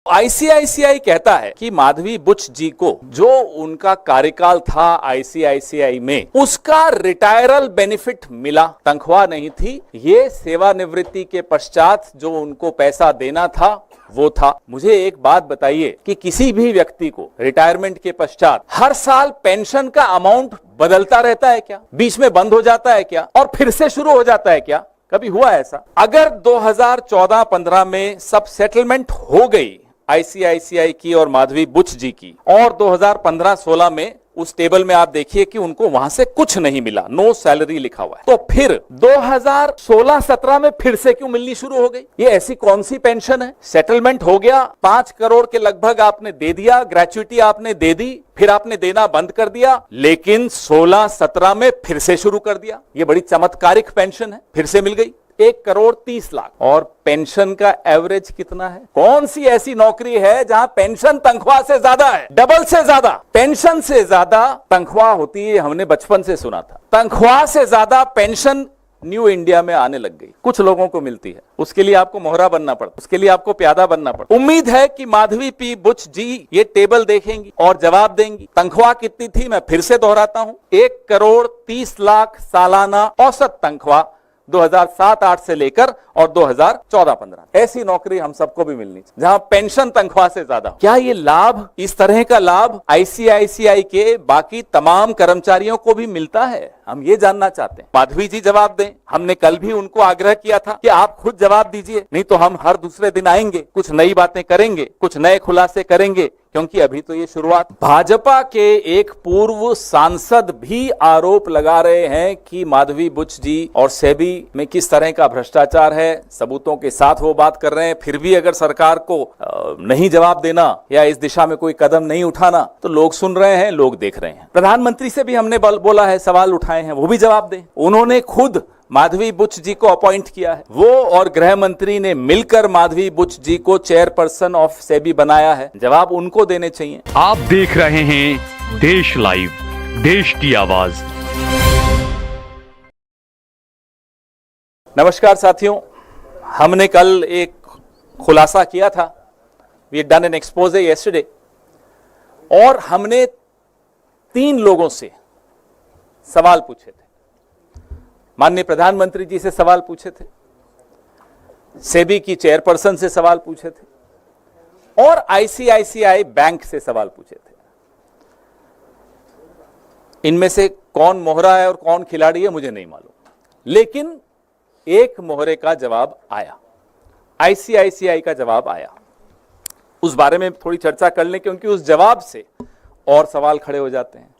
ICICI कहता है कि माधवी बुच जी को जो उनका कार्यकाल था आईसीआईसीआई में, उसका रिटायरल बेनिफिट मिला, तनख्वाह नहीं थी। ये सेवानिवृत्ति के पश्चात जो उनको पैसा देना था वो था। मुझे एक बात बताइए कि किसी भी व्यक्ति को रिटायरमेंट के पश्चात हर साल पेंशन का अमाउंट बदलता रहता है क्या? बीच में बंद हो जाता है क्या और फिर से शुरू हो जाता है क्या? कभी हुआ ऐसा? अगर 2014-15 में सब सेटलमेंट हो गई आईसीआईसीआई की और माधवी बुच जी की, और 2015-16 में उस टेबल में आप देखिए कि उनको वहां से कुछ नहीं मिला, नो सैलरी लिखा हुआ है, तो फिर 2016-17 में फिर से क्यों मिलनी शुरू हो गई? ये ऐसी कौन सी पेंशन है? सेटलमेंट हो गया, 5 करोड़ के लगभग आपने दे दिया, ग्रेच्युटी आपने दे दी, फिर आपने देना बंद कर दिया, लेकिन 16-17 में फिर से शुरू कर दिया। ये बड़ी चमत्कारिक पेंशन है, फिर से मिल गई 1,30,00,000। और पेंशन का एवरेज कितना है? कौन सी ऐसी नौकरी है जहां पेंशन तनख्वाह से ज्यादा है? डबल से ज्यादा पेंशन से ज्यादा तनख्वाह होती है। हमने बचपन से सुना था तनख्वाह से ज्यादा पेंशन न्यू इंडिया में आने लग गई, कुछ लोगों को मिलती है। उसके लिए आपको मोहरा बनना पड़ता, उसके लिए आपको प्यादा बनना पड़ता। उम्मीद है कि माधवी पी बुच जी ये टेबल देखेंगी और जवाब देंगी। तनख्वाह कितनी थी? मैं फिर से दोहराता हूं, 1,30,00,000 सालाना औसत तनख्वाह 2007-8 से लेकर और 2014-15। ऐसी नौकरी हम सबको भी मिलनी चाहिए जहां पेंशन तनख्वाह से ज्यादा हो। क्या ये लाभ, इस तरह का लाभ आईसीआईसीआई के बाकी तमाम कर्मचारियों को भी मिलता है? हम ये जानना चाहते हैं। माधवी जी जवाब दें। हमने कल भी उनको आग्रह किया था कि आप खुद जवाब दीजिए, नहीं तो हम हर दूसरे दिन आएंगे, कुछ नई बातें करेंगे, कुछ नए खुलासे करेंगे, क्योंकि अभी तो ये शुरुआत। भाजपा के एक पूर्व सांसद भी आरोप लगा रहे हैं कि माधवी बुच जी और सेबी में किस तरह का भ्रष्टाचार है। सबूतों के साथ वो बात कर रहे हैं। फिर भी अगर सरकार को नहीं जवाब देना या इस दिशा में कोई कदम नहीं उठाना, तो लोग सुन रहे हैं, लोग देख रहे हैं। प्रधानमंत्री से भी हमने बोला है, सवाल उठाए हैं, वो भी जवाब दें। उन्होंने खुद माधवी बुच जी को अपॉइंट किया है। वो और गृह मंत्री ने मिलकर माधवी बुच जी को चेयरपर्सन ऑफ सेबी बनाया है। जवाब उनको देने चाहिए। आप देख रहे हैं देश लाइव, देश की आवाज। नमस्कार साथियों, हमने कल एक खुलासा किया था, we done an expose yesterday, और हमने 3 लोगों से सवाल पूछे थे। माननीय प्रधानमंत्री जी से सवाल पूछे थे, सेबी की चेयरपर्सन से सवाल पूछे थे, और आईसीआईसीआई बैंक से सवाल पूछे थे। इनमें से कौन मोहरा है और कौन खिलाड़ी है मुझे नहीं मालूम, लेकिन एक मोहरे का जवाब आया, आईसीआईसीआई का जवाब आया। उस बारे में थोड़ी चर्चा कर लें, क्योंकि उस जवाब से और सवाल खड़े हो जाते हैं।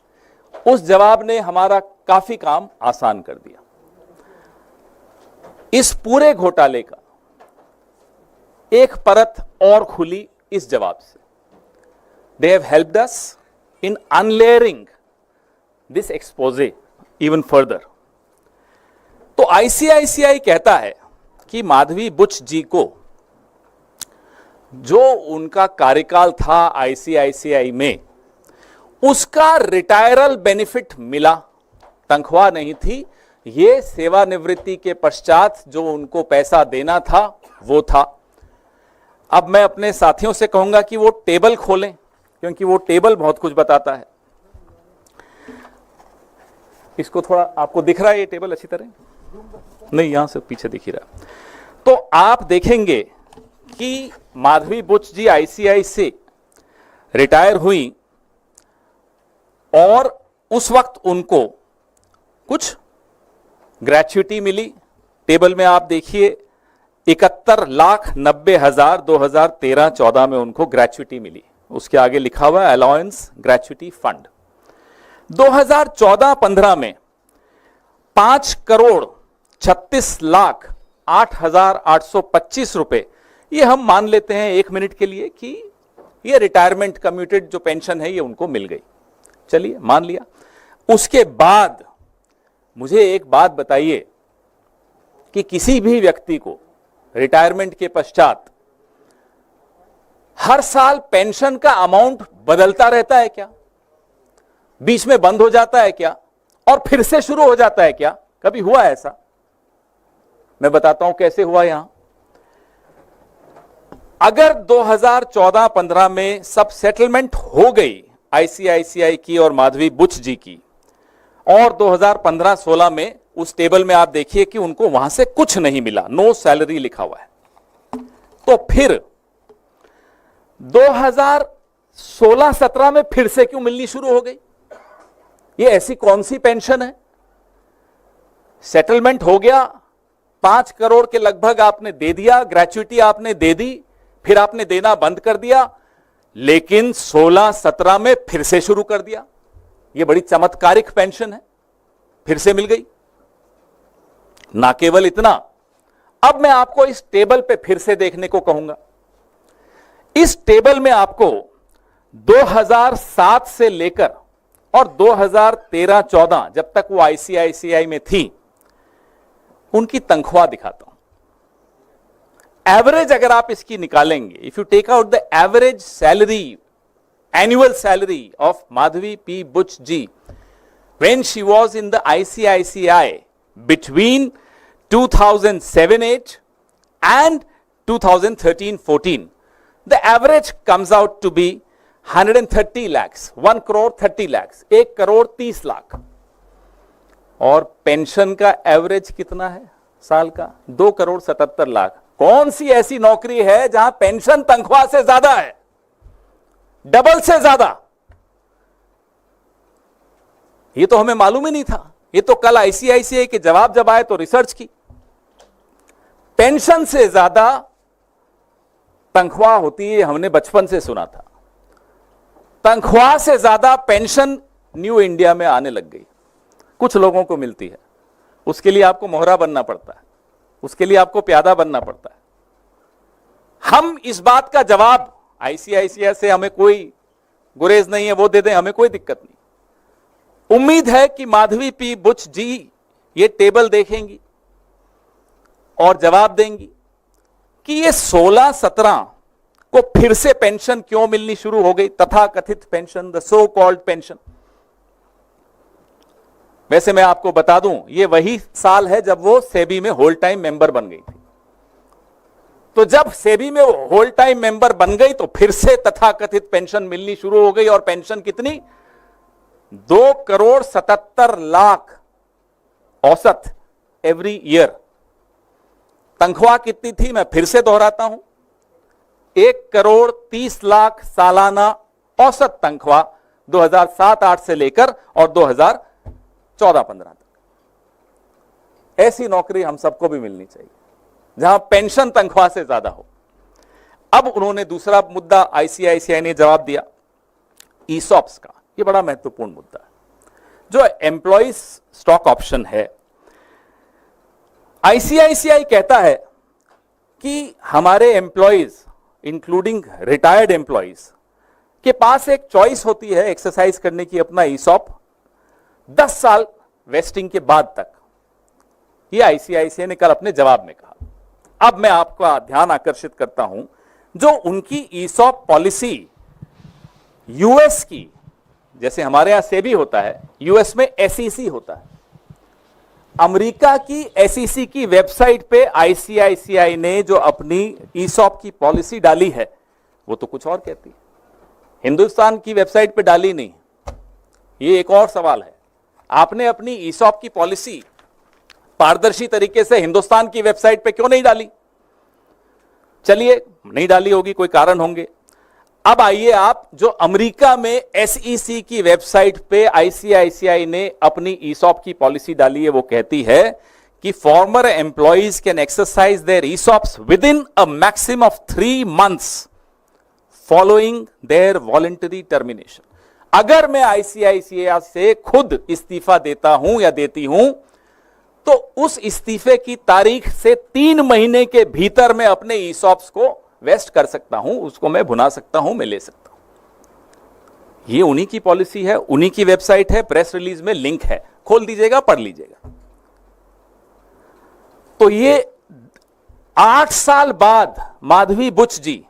उस जवाब ने हमारा काफी काम आसान कर दिया। इस पूरे घोटाले का एक परत और खुली इस जवाब से। They have helped us in unlayering this exposé even further. तो आईसीआईसीआई कहता है कि माधवी बुच जी को जो उनका कार्यकाल था आईसीआईसीआई में, उसका रिटायरल बेनिफिट मिला, तनख्वाह नहीं थी। ये सेवानिवृत्ति के पश्चात जो उनको पैसा देना था वो था। अब मैं अपने साथियों से कहूंगा कि वो टेबल खोलें, क्योंकि वो टेबल बहुत कुछ बताता है। इसको थोड़ा आपको दिख रहा है ये टेबल अच्छी तरह? नहीं, यहां से पीछे दिख ही रहा। तो आप देखेंगे कि माधवी बुच जी आईसीआई से रिटायर हुई और उस वक्त उनको कुछ ग्रेच्युटी मिली। टेबल में आप देखिए 71,90,000 2013-14 में उनको ग्रेच्युटी मिली। उसके आगे लिखा हुआ है अलाउंस ग्रेच्युटी फंड। 2014-15 में 5,36,08,825 रुपए, ये हम मान लेते हैं 1 मिनट के लिए कि ये रिटायरमेंट कम्यूटेड जो पेंशन है ये उनको मिल गई। चलिए मान लिया। उसके बाद मुझे एक बात बताइए कि किसी भी व्यक्ति को रिटायरमेंट के पश्चात हर साल पेंशन का अमाउंट बदलता रहता है क्या? बीच में बंद हो जाता है क्या और फिर से शुरू हो जाता है क्या? कभी हुआ ऐसा? मैं बताता हूं कैसे हुआ। यहां अगर 2014-15 में सब सेटलमेंट हो गई आईसीआईसीआई की और माधवी बुच जी की, और 2015-16 में उस टेबल में आप देखिए कि उनको वहां से कुछ नहीं मिला, नो सैलरी लिखा हुआ है, तो फिर 2016-17 में फिर से क्यों मिलनी शुरू हो गई? ये ऐसी कौन सी पेंशन है? सेटलमेंट हो गया, 5 करोड़ के लगभग आपने दे दिया, ग्रेच्युटी आपने दे दी, फिर आपने देना बंद कर दिया, लेकिन 16-17 में फिर से शुरू कर दिया। यह बड़ी चमत्कारिक पेंशन है, फिर से मिल गई। ना केवल इतना, अब मैं आपको इस टेबल पे फिर से देखने को कहूंगा। इस टेबल में आपको 2007 से लेकर और 2013-14 जब तक वो आईसीआईसीआई में थी, उनकी तनख्वाह दिखाता हूं। एवरेज अगर आप इसकी निकालेंगे, if you take out the average salary, annual salary of Madhabi P Buch ji when she was in the ICICI between 2007-8 and 2013-14, the average comes out to be 130 lakhs, 1 crore 30 lakhs, 1 crore 30 lakh. और पेंशन का एवरेज कितना है साल का? 2 करोड़ 77 लाख। कौन सी ऐसी नौकरी है जहां पेंशन तनख्वाह से ज्यादा है, डबल से ज्यादा? ये तो हमें मालूम ही नहीं था। ये तो कल आईसीआईसीआई के जवाब जब आए तो रिसर्च की, पेंशन से ज्यादा तनख्वाह होती है, हमने बचपन से सुना था। तनख्वाह से ज्यादा पेंशन न्यू इंडिया में आने लग गई। कुछ लोगों को मिलती है, उसके लिए आपको मोहरा बनना पड़ता है, उसके लिए आपको प्यादा बनना पड़ता है। हम इस बात का जवाब, आईसीआईसीआई से हमें कोई गुरेज नहीं है, वो दे दें, हमें कोई दिक्कत नहीं। उम्मीद है कि माधवी पी बुच जी ये टेबल देखेंगी और जवाब देंगी कि ये 16-17 को फिर से पेंशन क्यों मिलनी शुरू हो गई, तथाकथित pension, the so called pension. वैसे मैं आपको बता दूं, ये वही साल है जब वो सेबी में होल टाइम मेंबर बन गई थी। तो जब सेबी में होल टाइम मेंबर बन गई तो फिर से तथाकथित पेंशन मिलनी शुरू हो गई। और पेंशन कितनी? 2 करोड़ 77 लाख औसत एवरी ईयर। तनख्वाह कितनी थी? मैं फिर से दोहराता हूं, 1 करोड़ 30 लाख सालाना औसत तनख्वाह 2007-8 से लेकर और 2014-15 तक। ऐसी नौकरी हम सबको भी मिलनी चाहिए जहां पेंशन तनख्वाह से ज्यादा हो। अब उन्होंने दूसरा मुद्दा आईसीआईसीआई ने जवाब दिया, ईसॉप्स का। ये बड़ा महत्वपूर्ण मुद्दा है। जो एम्प्लॉइज स्टॉक ऑप्शन है, आईसीआईसीआई कहता है कि हमारे एम्प्लॉइज इंक्लूडिंग रिटायर्ड एम्प्लॉइज के पास एक चॉइस होती है एक्सरसाइज करने की अपना ईसॉप 10 साल वेस्टिंग के बाद तक। ये आईसीआईसीआई ने कल अपने जवाब में कहा। अब मैं आपका ध्यान आकर्षित करता हूं, जो उनकी ईसॉप पॉलिसी यूएस की, जैसे हमारे यहां सेबी होता है, यूएस में एसईसी होता है। अमेरिका की एसईसी की वेबसाइट पे आईसीआईसीआई ने जो अपनी ईसॉप की पॉलिसी डाली है वो तो कुछ और कहती है, हिंदुस्तान की वेबसाइट पे डाली नहीं। ये एक और सवाल है, आपने अपनी ईसॉप की पॉलिसी पारदर्शी तरीके से हिंदुस्तान की वेबसाइट पे क्यों नहीं डाली? चलिए, नहीं डाली होगी, कोई कारण होंगे। अब आइए आप, जो अमेरिका में एसईसी की वेबसाइट पे आईसीआईसीआई ने अपनी ईसॉप की पॉलिसी डाली है, वो कहती है कि former employees can exercise their ESOPs within a maximum of 3 months following their voluntary termination. अगर मैं आईसीआईसीआई से खुद इस्तीफा देता हूं या देती हूं, तो उस इस्तीफे की तारीख से 3 महीने के भीतर मैं अपने ईसॉप्स को वेस्ट कर सकता हूं, उसको मैं भुना सकता हूं, मैं ले सकता हूं। ये उन्हीं की पॉलिसी है, उन्हीं की वेबसाइट है, प्रेस रिलीज में लिंक है, खोल दीजिएगा, पढ़ लीजिएगा। तो ये 8 साल बाद माधवी बुच जी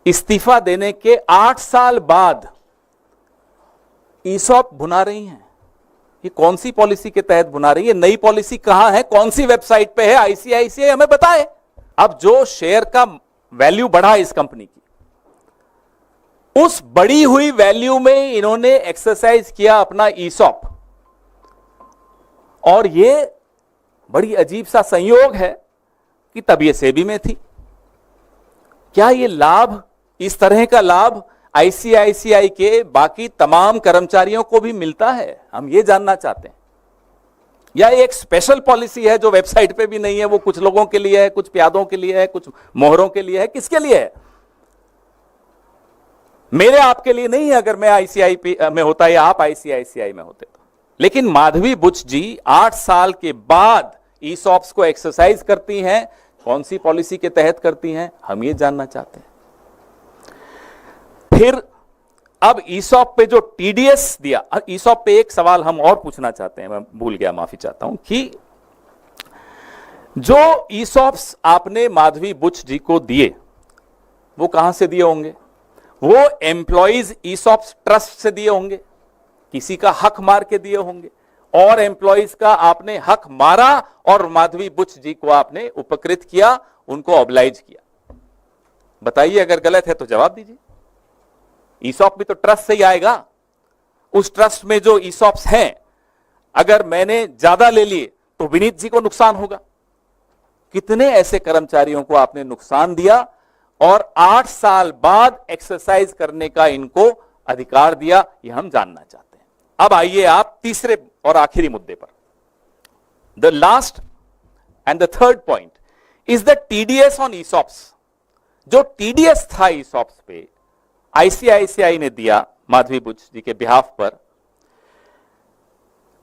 इस्तीफा देने के 8 साल बाद ईसॉप भुना रही हैं। ये कौन सी पॉलिसी के तहत भुना रही है? नई पॉलिसी कहां है, कौन सी वेबसाइट पे है? आईसीआईसीआई हमें बताए। अब जो शेयर का वैल्यू बढ़ा इस कंपनी की, उस बढ़ी हुई वैल्यू में इन्होंने एक्सरसाइज किया अपना ईसॉप। और यह बड़ी अजीब सा संयोग है कि तब यह सेबी में थी। क्या यह लाभ, इस तरह का लाभ आईसीआईसीआई के बाकी तमाम कर्मचारियों को भी मिलता है? हम यह जानना चाहते हैं। या एक स्पेशल पॉलिसी है जो वेबसाइट पे भी नहीं है, वो कुछ लोगों के लिए है, कुछ प्यादों के लिए है, कुछ मोहरों के लिए है, किसके लिए है? मेरे आपके लिए नहीं है। अगर मैं आईसीआई में होता या आप आईसीआईसीआई में होते तो। लेकिन माधवी बुच जी 8 साल के बाद ईसॉप्स को एक्सरसाइज करती हैं। कौन सी पॉलिसी के तहत करती हैं, हम ये जानना चाहते हैं। फिर अब ईसॉप पे जो टीडीएस दिया, ईसॉप पे एक सवाल हम और पूछना चाहते हैं, मैं भूल गया, माफी चाहता हूं, कि जो ईसॉप्स आपने माधवी बुच जी को दिए वो कहां से दिए होंगे? वो एम्प्लॉइज ईसॉप्स ट्रस्ट से दिए होंगे, किसी का हक मार के दिए होंगे, और एम्प्लॉइज का आपने हक मारा और माधवी बुच जी को आपने उपकृत किया, उनको ऑब्लाइज किया। बताइए, अगर गलत है तो जवाब दीजिए। ईसॉप भी तो ट्रस्ट से ही आएगा। उस ट्रस्ट में जो ईसॉप्स हैं, अगर मैंने ज्यादा ले लिए तो विनीत जी को नुकसान होगा। कितने ऐसे कर्मचारियों को आपने नुकसान दिया और 8 साल बाद एक्सरसाइज करने का इनको अधिकार दिया, यह हम जानना चाहते हैं। अब आइए आप तीसरे और आखिरी मुद्दे पर। The last and the third point is the TDS on ESOPs. जो टीडीएस था ईसॉप्स पे आईसीआईसीआई ने दिया माधवी बुच जी के बिहाफ पर,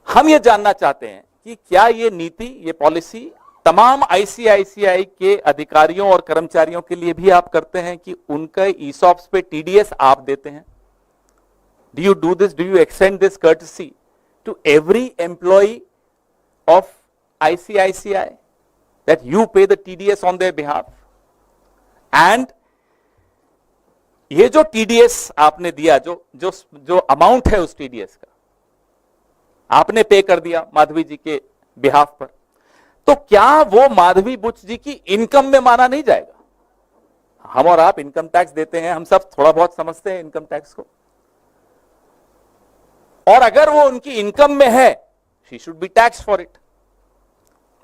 हम यह जानना चाहते हैं कि क्या यह नीति, यह पॉलिसी तमाम आईसीआईसीआई के अधिकारियों और कर्मचारियों के लिए भी आप करते हैं कि उनका ईसॉप्स पे टीडीएस आप देते हैं? Do you do this, do you extend this courtesy to every employee of ICICI that you pay the TDS on their behalf? And ये जो टीडीएस आपने दिया, जो अमाउंट है उस टीडीएस का आपने पे कर दिया माधवी जी के बिहाफ पर, तो क्या वो माधवी बुच जी की इनकम में माना नहीं जाएगा? हम और आप इनकम टैक्स देते हैं, हम सब थोड़ा बहुत समझते हैं इनकम टैक्स को, और अगर वो उनकी इनकम में है, she should be tax for it.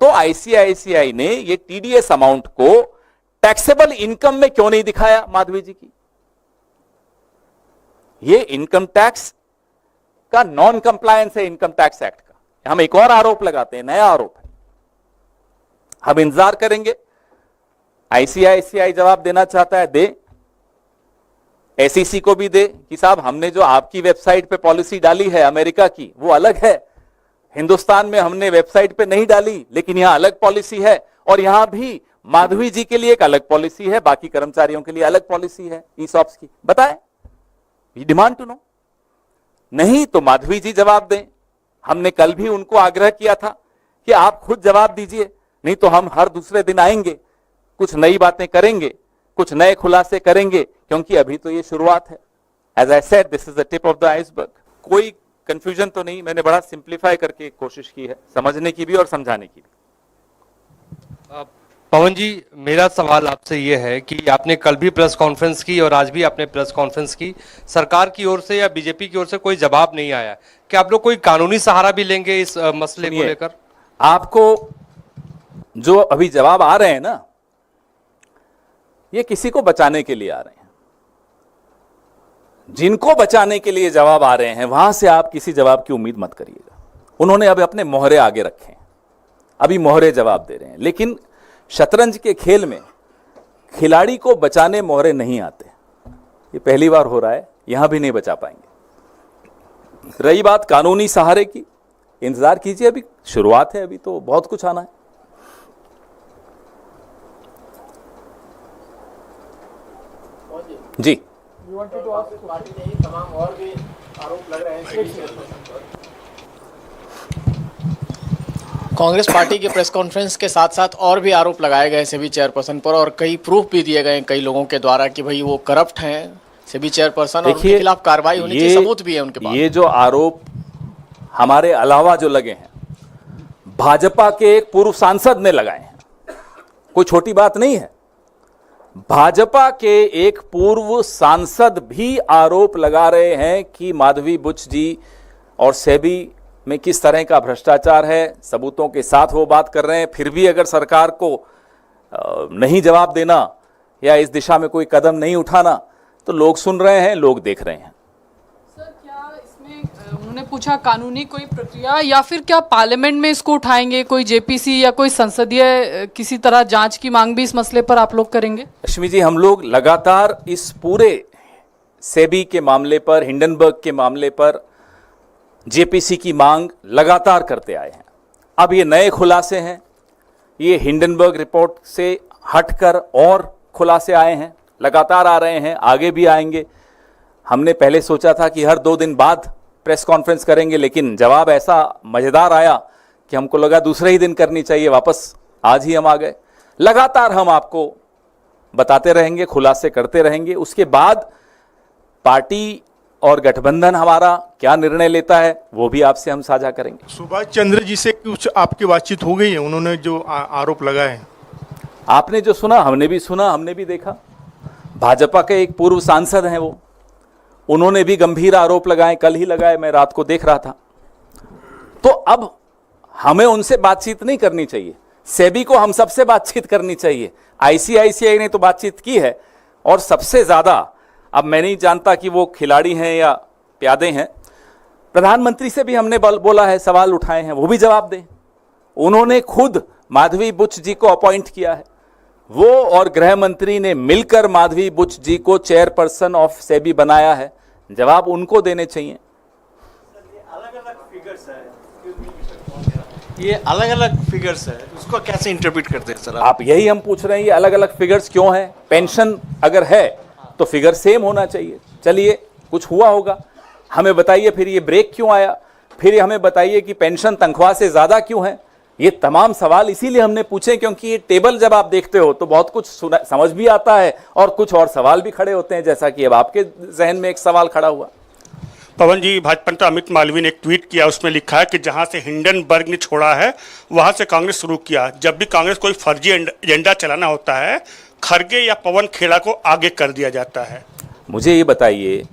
तो आईसीआईसीआई ने ये टीडीएस अमाउंट को टैक्सेबल इनकम में क्यों नहीं दिखाया माधवी जी की? ये इनकम टैक्स का नॉन कंप्लायंस है इनकम टैक्स एक्ट का। हम एक और आरोप लगाते हैं, नया आरोप है। हम इंतजार करेंगे, आईसीआईसीआई जवाब देना चाहता है दे, एसईसी को भी दे कि साहब हमने जो आपकी वेबसाइट पे पॉलिसी डाली है अमेरिका की वो अलग है, हिंदुस्तान में हमने वेबसाइट पे नहीं डाली, लेकिन यहां अलग पॉलिसी है, और यहां भी माधवी जी के लिए एक अलग पॉलिसी है, बाकी कर्मचारियों के लिए अलग पॉलिसी है ईसॉप्स की। बताएं, वी डिमांड टू नो। नहीं तो माधवी जी जवाब दें। हमने कल भी उनको आग्रह किया था कि आप खुद जवाब दीजिए, नहीं तो हम हर दूसरे दिन आएंगे, कुछ नई बातें करेंगे, कुछ नए खुलासे करेंगे, क्योंकि अभी तो ये शुरुआत है। As I said, this is the tip of the iceberg. कोई कंफ्यूजन तो नहीं, मैंने बड़ा सिंप्लीफाई करके कोशिश की है समझने की भी और समझाने की भी। पवन जी, मेरा सवाल आपसे ये है कि आपने कल भी प्रेस कॉन्फ्रेंस की और आज भी आपने प्रेस कॉन्फ्रेंस की, सरकार की ओर से या बीजेपी की ओर से कोई जवाब नहीं आया। क्या आप लोग कोई कानूनी सहारा भी लेंगे इस मसले को लेकर? आपको जो अभी जवाब आ रहे हैं ना, ये किसी को बचाने के लिए आ रहे हैं। जिनको बचाने के लिए जवाब आ रहे हैं, वहां से आप किसी जवाब की उम्मीद मत करिएगा। उन्होंने अब अपने मोहरे आगे रखे हैं, अभी मोहरे जवाब दे रहे हैं। लेकिन शतरंज के खेल में खिलाड़ी को बचाने मोहरे नहीं आते। ये पहली बार हो रहा है, यहां भी नहीं बचा पाएंगे। रही बात कानूनी सहारे की, इंतजार कीजिए, अभी शुरुआत है, अभी तो बहुत कुछ आना है। जी, पार्टी नहीं, तमाम और भी आरोप लग रहे हैं। कांग्रेस पार्टी के प्रेस कॉन्फ्रेंस के साथ साथ और भी आरोप लगाए गए सेबी चेयरपर्सन पर, और कई प्रूफ भी दिए गए कई लोगों के द्वारा कि भाई वो करप्ट हैं सेबी चेयरपर्सन, और उनके खिलाफ कार्रवाई होनी चाहिए, सबूत भी है उनके पास। ये जो आरोप हमारे अलावा जो लगे हैं, भाजपा के एक पूर्व सांसद ने लगाए हैं, कोई छोटी बात नहीं है। भाजपा के एक पूर्व सांसद भी आरोप लगा रहे हैं कि माधवी बुच जी और सेबी में किस तरह का भ्रष्टाचार है। सबूतों के साथ वो बात कर रहे हैं। फिर भी अगर सरकार को नहीं जवाब देना या इस दिशा में कोई कदम नहीं उठाना तो लोग सुन रहे हैं, लोग देख रहे हैं। सर, क्या इसमें उन्होंने पूछा कानूनी कोई प्रक्रिया या फिर क्या पार्लियामेंट में इसको उठाएंगे, कोई जेपीसी या कोई संसदीय किसी तरह जांच की मांग भी इस मसले पर आप लोग करेंगे? लक्ष्मी जी, हम लोग लगातार इस पूरे सेबी के मामले पर, हिंडनबर्ग के मामले पर जेपीसी की मांग लगातार करते आए हैं। अब ये नए खुलासे हैं, ये हिंडनबर्ग रिपोर्ट से हटकर और खुलासे आए हैं, लगातार आ रहे हैं, आगे भी आएंगे। हमने पहले सोचा था कि हर 2 दिन बाद प्रेस कॉन्फ्रेंस करेंगे, लेकिन जवाब ऐसा मज़ेदार आया कि हमको लगा दूसरे ही दिन करनी चाहिए, वापस आज ही हम आ गए। लगातार हम आपको बताते रहेंगे, खुलासे करते रहेंगे। उसके बाद पार्टी और गठबंधन हमारा क्या निर्णय लेता है वो भी आपसे हम साझा करेंगे। सुभाष चंद्र जी से कुछ आपकी बातचीत हो गई है? उन्होंने जो आरोप लगाए हैं, आपने जो सुना, हमने भी देखा। भाजपा के एक पूर्व सांसद हैं वो, उन्होंने भी गंभीर आरोप लगाए, कल ही लगाए, मैं रात को देख रहा था। तो अब हमें उनसे बातचीत नहीं करनी चाहिए, सेबी को हम सबसे बातचीत करनी चाहिए। आईसीआईसीआई ने तो बातचीत की है, और सबसे ज्यादा, अब मैं नहीं जानता कि वो खिलाड़ी हैं या प्यादे हैं, प्रधानमंत्री से भी हमने बोला है, सवाल उठाए हैं, वो भी जवाब दें। उन्होंने खुद माधवी बुच जी को अपॉइंट किया है, वो और गृह मंत्री ने मिलकर माधवी बुच जी को चेयरपर्सन ऑफ सेबी बनाया है, जवाब उनको देने चाहिए। ये अलग अलग फिगर्स है, उसको कैसे इंटरप्रेट करते हैं सर आप? यही हम पूछ रहे हैं, ये अलग अलग फिगर्स क्यों हैं? पेंशन अगर है तो फिगर सेम होना चाहिए। चलिए, कुछ हुआ होगा, हमें बताइए। फिर ये ब्रेक क्यों आया? फिर हमें बताइए कि पेंशन तनख्वाह से ज्यादा क्यों है? ये तमाम सवाल इसीलिए हमने पूछे क्योंकि ये टेबल जब आप देखते हो तो बहुत कुछ समझ भी आता है और कुछ और सवाल भी खड़े होते हैं, जैसा कि अब आपके जहन में एक सवाल खड़ा हुआ। पवन जी, भाजपा नेता अमित मालवीय ने एक ट्वीट किया, उसमें लिखा है कि जहां से हिंडनबर्ग ने छोड़ा है वहां से कांग्रेस शुरू किया। जब भी कांग्रेस कोई फर्जी एजेंडा चलाना होता है, खरगे या पवन खेड़ा को आगे कर दिया जाता है। मुझे ये बताइए,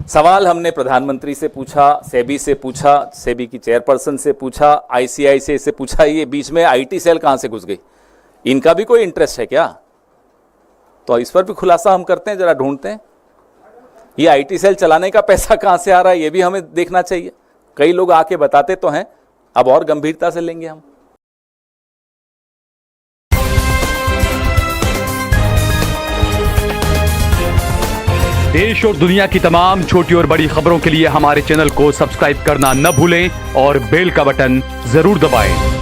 सवाल हमने प्रधानमंत्री से पूछा, सेबी से पूछा, सेबी की चेयरपर्सन से पूछा, आईसीआईसीआई से पूछा, ये बीच में आईटी सेल कहां से घुस गई? इनका भी कोई इंटरेस्ट है क्या? तो इस पर भी खुलासा हम करते हैं, जरा ढूंढते हैं। ये आईटी सेल चलाने का पैसा कहां से आ रहा है, ये भी हमें देखना चाहिए। कई लोग आके बताते तो हैं, अब और गंभीरता से लेंगे हम। देश और दुनिया की तमाम छोटी और बड़ी खबरों के लिए हमारे चैनल को सब्सक्राइब करना न भूलें और बेल का बटन जरूर दबाएं।